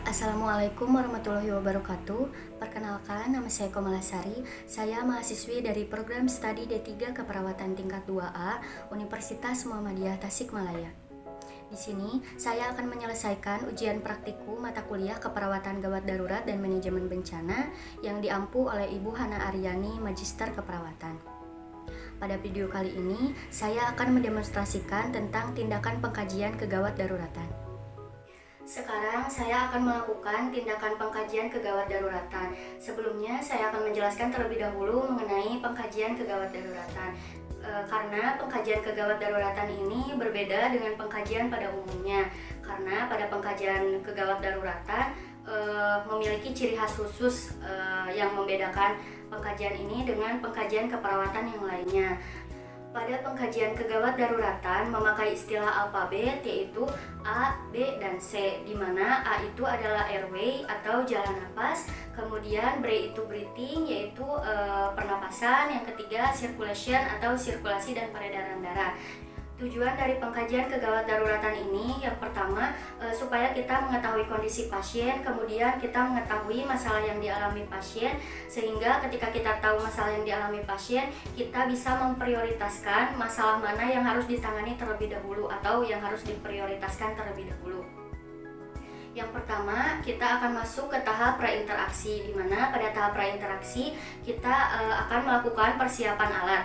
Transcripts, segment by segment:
Assalamualaikum warahmatullahi wabarakatuh. Perkenalkan, nama saya Komalasari. Saya mahasiswi dari program studi D3 Keperawatan tingkat 2A Universitas Muhammadiyah Tasikmalaya. Di sini, saya akan menyelesaikan ujian praktikum mata kuliah Keperawatan Gawat Darurat dan Manajemen Bencana yang diampu oleh Ibu Hana Aryani, Magister Keperawatan. Pada video kali ini, saya akan mendemonstrasikan tentang tindakan pengkajian kegawat daruratan. Sekarang saya akan melakukan tindakan pengkajian kegawat daruratan. Sebelumnya saya akan menjelaskan terlebih dahulu mengenai pengkajian kegawat daruratan. Karena pengkajian kegawat daruratan ini berbeda dengan pengkajian pada umumnya. Karena pada pengkajian kegawat daruratan memiliki ciri khas khusus yang membedakan pengkajian ini dengan pengkajian keperawatan yang lainnya. Pada pengkajian kegawat daruratan memakai istilah alfabet yaitu A, B, dan C, di mana A itu adalah airway atau jalan napas, kemudian B itu breathing yaitu pernapasan, yang ketiga circulation atau sirkulasi dan peredaran darah. Tujuan dari pengkajian kegawat daruratan ini yang pertama supaya kita mengetahui kondisi pasien, kemudian kita mengetahui masalah yang dialami pasien, sehingga ketika kita tahu masalah yang dialami pasien, kita bisa memprioritaskan masalah mana yang harus ditangani terlebih dahulu atau yang harus diprioritaskan terlebih dahulu. Yang pertama, kita akan masuk ke tahap prainteraksi, di mana pada tahap prainteraksi kita akan melakukan persiapan alat.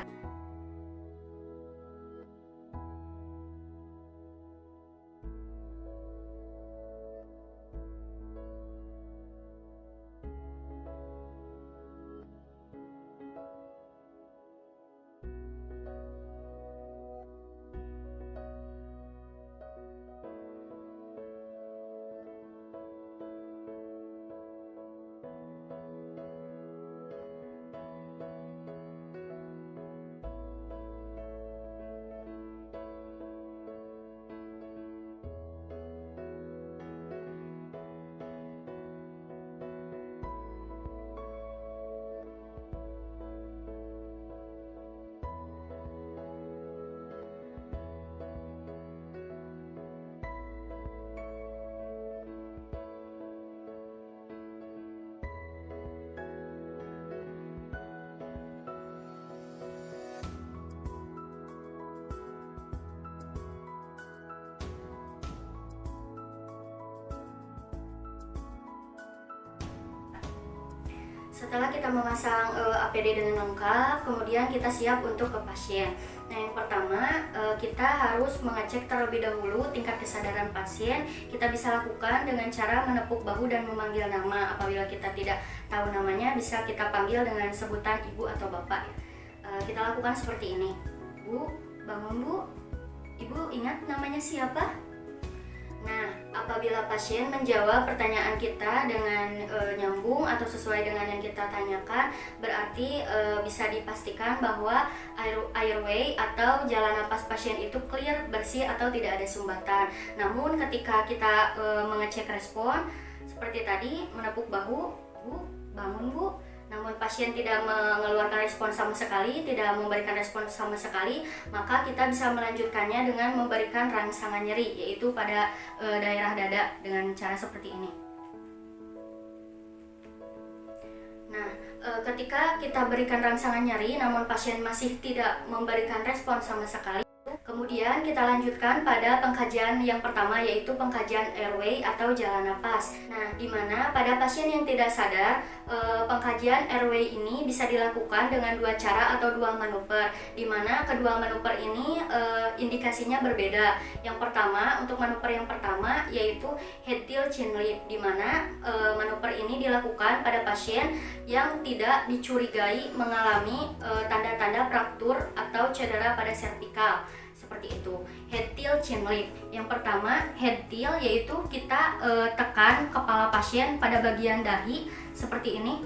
Setelah kita memasang APD dengan lengkap, kemudian kita siap untuk ke pasien. Nah, yang pertama kita harus mengecek terlebih dahulu tingkat kesadaran pasien. Kita bisa lakukan dengan cara menepuk bahu dan memanggil nama. Apabila kita tidak tahu namanya, bisa kita panggil dengan sebutan ibu atau bapak. Kita lakukan seperti ini. Bu, bangun bu. Ibu ingat namanya siapa? Nah, apabila pasien menjawab pertanyaan kita dengan nyambung atau sesuai dengan yang kita tanyakan, berarti bisa dipastikan bahwa airway atau jalan napas pasien itu clear, bersih atau tidak ada sumbatan. Namun ketika kita mengecek respon seperti tadi, menepuk bahu, bu, bangun bu, namun pasien tidak mengeluarkan respon sama sekali, tidak memberikan respon sama sekali, maka kita bisa melanjutkannya dengan memberikan rangsangan nyeri, yaitu pada daerah dada dengan cara seperti ini. Nah, ketika kita berikan rangsangan nyeri namun pasien masih tidak memberikan respon sama sekali, kemudian kita lanjutkan pada pengkajian yang pertama, yaitu pengkajian airway atau jalan napas. Nah, di mana pada pasien yang tidak sadar, pengkajian airway ini bisa dilakukan dengan dua cara atau dua manuver, di mana kedua manuver ini indikasinya berbeda. Yang pertama, untuk manuver yang pertama yaitu head tilt chin lift, di mana manuver ini dilakukan pada pasien yang tidak dicurigai mengalami tanda-tanda fraktur atau cedera pada servikal. Seperti itu, head tilt chin lift. Yang pertama, head tilt yaitu kita tekan kepala pasien pada bagian dahi seperti ini.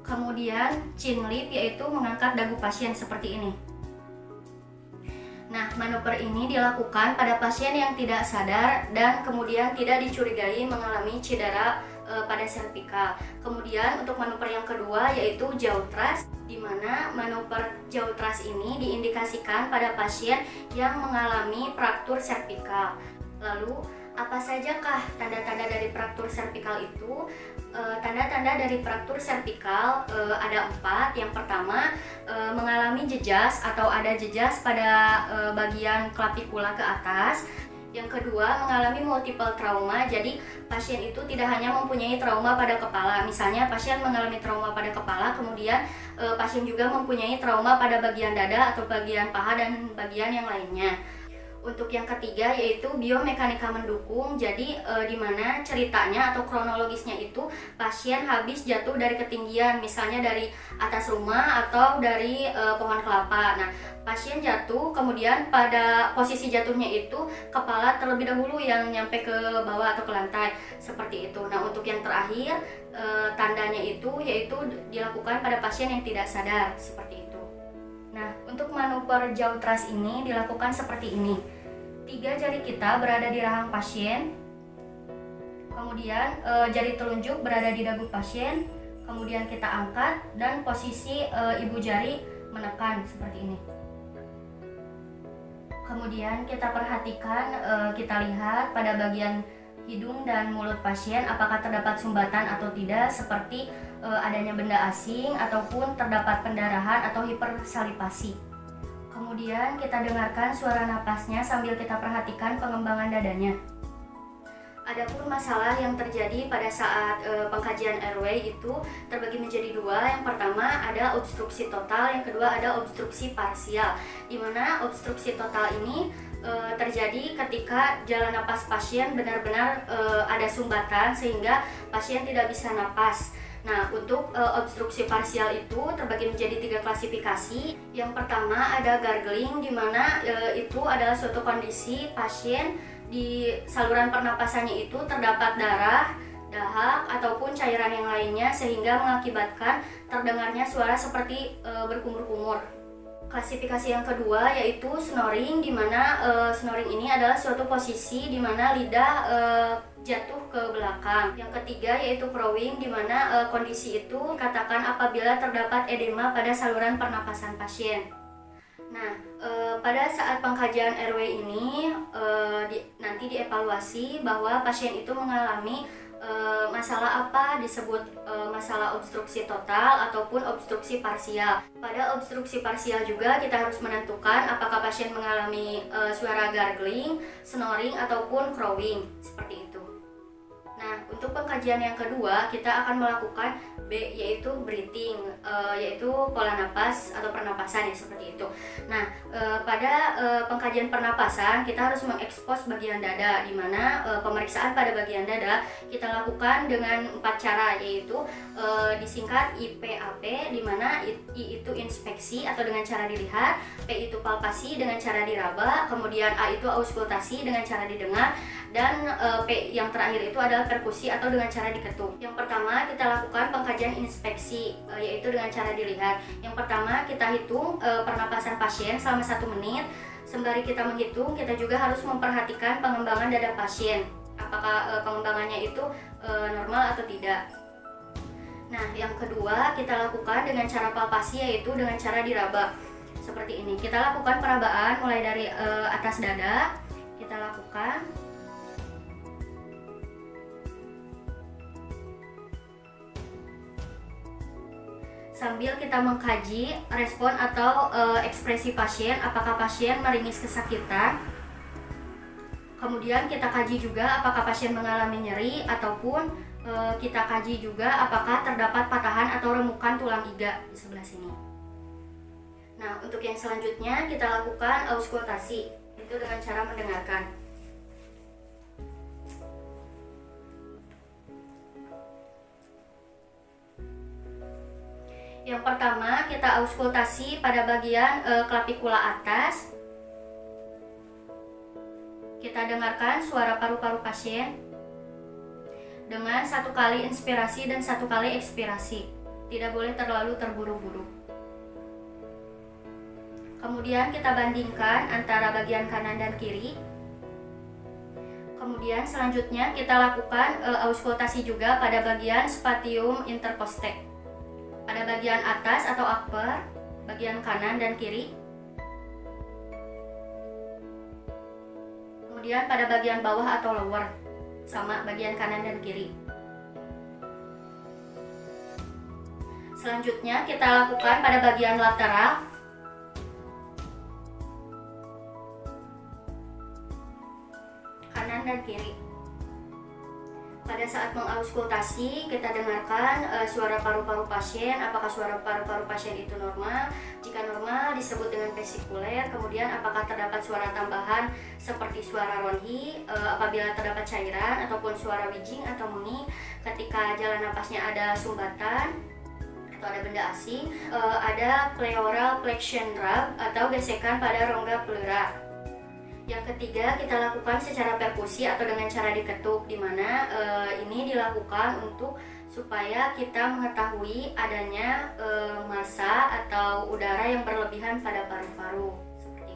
Kemudian chin lift yaitu mengangkat dagu pasien seperti ini. Nah, manuver ini dilakukan pada pasien yang tidak sadar dan kemudian tidak dicurigai mengalami cedera pada servikal. Kemudian untuk manuver yang kedua yaitu jaw thrust, di mana manuver jaw thrust ini diindikasikan pada pasien yang mengalami fraktur servikal. Lalu Apa sajakah tanda-tanda dari fraktur servikal itu? Tanda-tanda dari fraktur servikal ada 4. Yang pertama, mengalami jejas atau ada jejas pada bagian clavicula ke atas. Yang kedua, mengalami multiple trauma. Jadi pasien itu tidak hanya mempunyai trauma pada kepala. Misalnya pasien mengalami trauma pada kepala, kemudian pasien juga mempunyai trauma pada bagian dada atau bagian paha dan bagian yang lainnya. Untuk yang ketiga yaitu biomekanika mendukung. Jadi di mana ceritanya atau kronologisnya itu pasien habis jatuh dari ketinggian, misalnya dari atas rumah atau dari pohon kelapa. Nah, pasien jatuh, kemudian pada posisi jatuhnya itu kepala terlebih dahulu yang nyampe ke bawah atau ke lantai, seperti itu. Nah, untuk yang terakhir tandanya itu yaitu dilakukan pada pasien yang tidak sadar, seperti itu. Nah, untuk manuver Jautras ini dilakukan seperti ini. 3 jari kita berada di rahang pasien, kemudian jari telunjuk berada di dagu pasien, kemudian kita angkat dan posisi ibu jari menekan seperti ini. Kemudian kita perhatikan, kita lihat pada bagian hidung dan mulut pasien apakah terdapat sumbatan atau tidak, seperti adanya benda asing ataupun terdapat pendarahan atau hipersalivasi. Kemudian kita dengarkan suara napasnya sambil kita perhatikan pengembangan dadanya. Adapun masalah yang terjadi pada saat pengkajian airway itu terbagi menjadi 2. Yang pertama ada obstruksi total, yang kedua ada obstruksi parsial. Di mana obstruksi total ini terjadi ketika jalan napas pasien benar-benar ada sumbatan sehingga pasien tidak bisa napas. Nah, untuk obstruksi parsial itu terbagi menjadi 3 klasifikasi. Yang pertama ada gargling, di mana itu adalah suatu kondisi pasien di saluran pernapasannya itu terdapat darah, dahak, ataupun cairan yang lainnya sehingga mengakibatkan terdengarnya suara seperti berkumur-kumur. Klasifikasi yang kedua yaitu snoring, di mana snoring ini adalah suatu posisi di mana lidah jatuh ke belakang. Yang ketiga yaitu crowing, di mana kondisi itu dikatakan apabila terdapat edema pada saluran pernapasan pasien. Nah, pada saat pengkajian airway ini nanti dievaluasi bahwa pasien itu mengalami masalah apa, disebut masalah obstruksi total ataupun obstruksi parsial. Pada obstruksi parsial juga kita harus menentukan apakah pasien mengalami suara gargling, snoring ataupun crowing, seperti itu. Nah, untuk pengkajian yang kedua kita akan melakukan B, yaitu breathing, yaitu pola napas atau pernapasan ya, seperti itu. Nah, pada pengkajian pernapasan kita harus mengekspos bagian dada, di mana pemeriksaan pada bagian dada kita lakukan dengan 4 cara, yaitu disingkat IPAP, di mana I itu inspeksi atau dengan cara dilihat, P itu palpasi dengan cara diraba, kemudian A itu auskultasi dengan cara didengar, dan P yang terakhir itu adalah perkusi atau dengan cara diketuk. Yang pertama kita lakukan pengkajian inspeksi, yaitu dengan cara dilihat. Yang pertama kita hitung pernapasan pasien selama 1 menit. Sembari kita menghitung, kita juga harus memperhatikan pengembangan dada pasien, apakah pengembangannya itu normal atau tidak. Nah, yang kedua kita lakukan dengan cara palpasi, yaitu dengan cara diraba seperti ini. Kita lakukan perabaan mulai dari atas dada, kita lakukan sambil kita mengkaji respon atau ekspresi pasien, apakah pasien meringis kesakitan. Kemudian kita kaji juga apakah pasien mengalami nyeri, ataupun kita kaji juga apakah terdapat patahan atau remukan tulang iga di sebelah sini. Nah, untuk yang selanjutnya kita lakukan auskultasi, itu dengan cara mendengarkan. Yang pertama kita auskultasi pada bagian clavicula atas. Kita dengarkan suara paru-paru pasien dengan 1 kali inspirasi dan 1 kali ekspirasi. Tidak boleh terlalu terburu-buru. Kemudian kita bandingkan antara bagian kanan dan kiri. Kemudian selanjutnya kita lakukan auskultasi juga pada bagian spatium intercostec, pada bagian atas atau upper, bagian kanan dan kiri. Kemudian pada bagian bawah atau lower, sama bagian kanan dan kiri. Selanjutnya kita lakukan pada bagian lateral. Kanan dan kiri. Pada saat mengauskultasi, kita dengarkan suara paru-paru pasien. Apakah suara paru-paru pasien itu normal? Jika normal, disebut dengan vesikuler. Kemudian, apakah terdapat suara tambahan seperti suara ronhi apabila terdapat cairan, ataupun suara wijing atau mengi ketika jalan napasnya ada sumbatan atau ada benda asing. Ada pleural flexion rub atau gesekan pada rongga pleura. Yang ketiga, kita lakukan secara perkusi atau dengan cara diketuk, di mana ini dilakukan untuk supaya kita mengetahui adanya massa atau udara yang berlebihan pada paru-paru.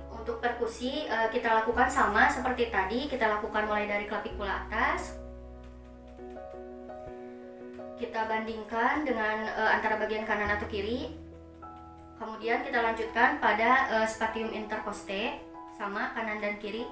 Untuk perkusi kita lakukan sama seperti tadi, kita lakukan mulai dari klavikula atas. Kita bandingkan dengan antara bagian kanan atau kiri. Kemudian kita lanjutkan pada spatium intercostae, sama kanan dan kiri.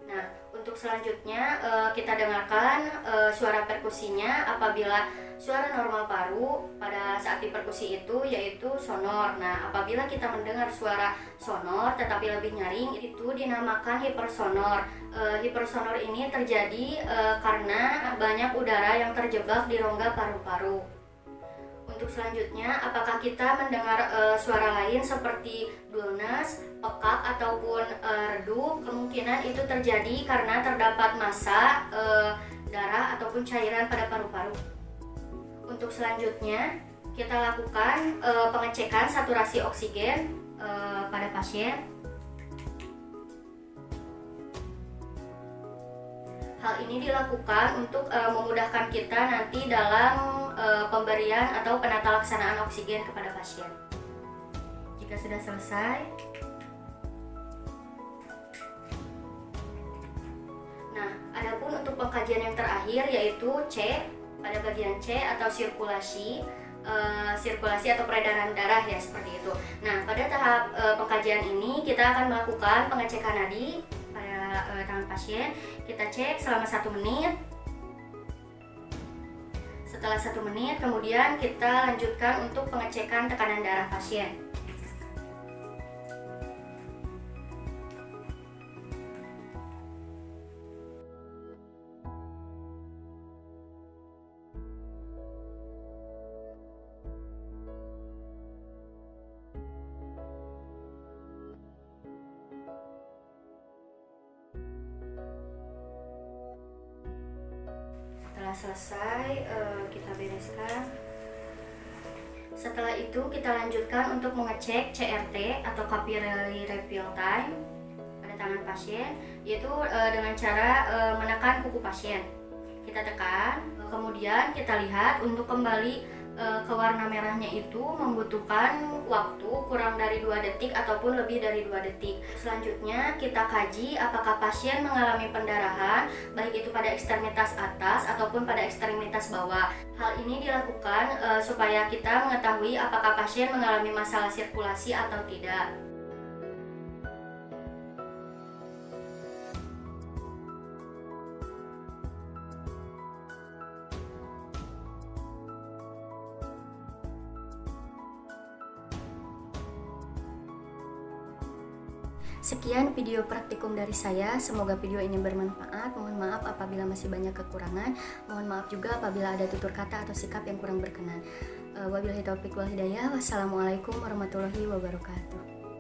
Nah, untuk selanjutnya kita dengarkan suara perkusinya. Apabila suara normal paru pada saat diperkusi itu yaitu sonor. Nah, apabila kita mendengar suara sonor tetapi lebih nyaring, itu dinamakan hipersonor. Hipersonor ini terjadi karena banyak udara yang terjebak di rongga paru-paru. Untuk selanjutnya, apakah kita mendengar suara lain seperti dullness, pekak, ataupun redup? Kemungkinan itu terjadi karena terdapat massa darah ataupun cairan pada paru-paru. Untuk selanjutnya, kita lakukan pengecekan saturasi oksigen pada pasien. Hal ini dilakukan untuk memudahkan kita nanti dalam pemberian atau penata laksanaan oksigen kepada pasien. Jika sudah selesai, nah, adapun untuk pengkajian yang terakhir yaitu C, pada bagian C atau sirkulasi atau peredaran darah ya, seperti itu. Nah, pada tahap pengkajian ini kita akan melakukan pengecekan nadi pada tangan pasien. Kita cek selama 1 menit. Setelah 1 menit, kemudian kita lanjutkan untuk pengecekan tekanan darah pasien. Setelah selesai, kita bereskan. Setelah itu kita lanjutkan untuk mengecek CRT atau capillary refill time pada tangan pasien, yaitu dengan cara menekan kuku pasien. Kita tekan, kemudian kita lihat untuk kembali ke warna merahnya itu membutuhkan waktu kurang dari 2 detik ataupun lebih dari 2 detik. Selanjutnya kita kaji apakah pasien mengalami pendarahan baik itu pada ekstremitas atas ataupun pada ekstremitas bawah. Hal ini dilakukan supaya kita mengetahui apakah pasien mengalami masalah sirkulasi atau tidak. Sekian video praktikum dari saya, semoga video ini bermanfaat. Mohon maaf apabila masih banyak kekurangan. Mohon maaf juga apabila ada tutur kata atau sikap yang kurang berkenan. Wabillahi taufiq wal hidayah. Wassalamualaikum warahmatullahi wabarakatuh.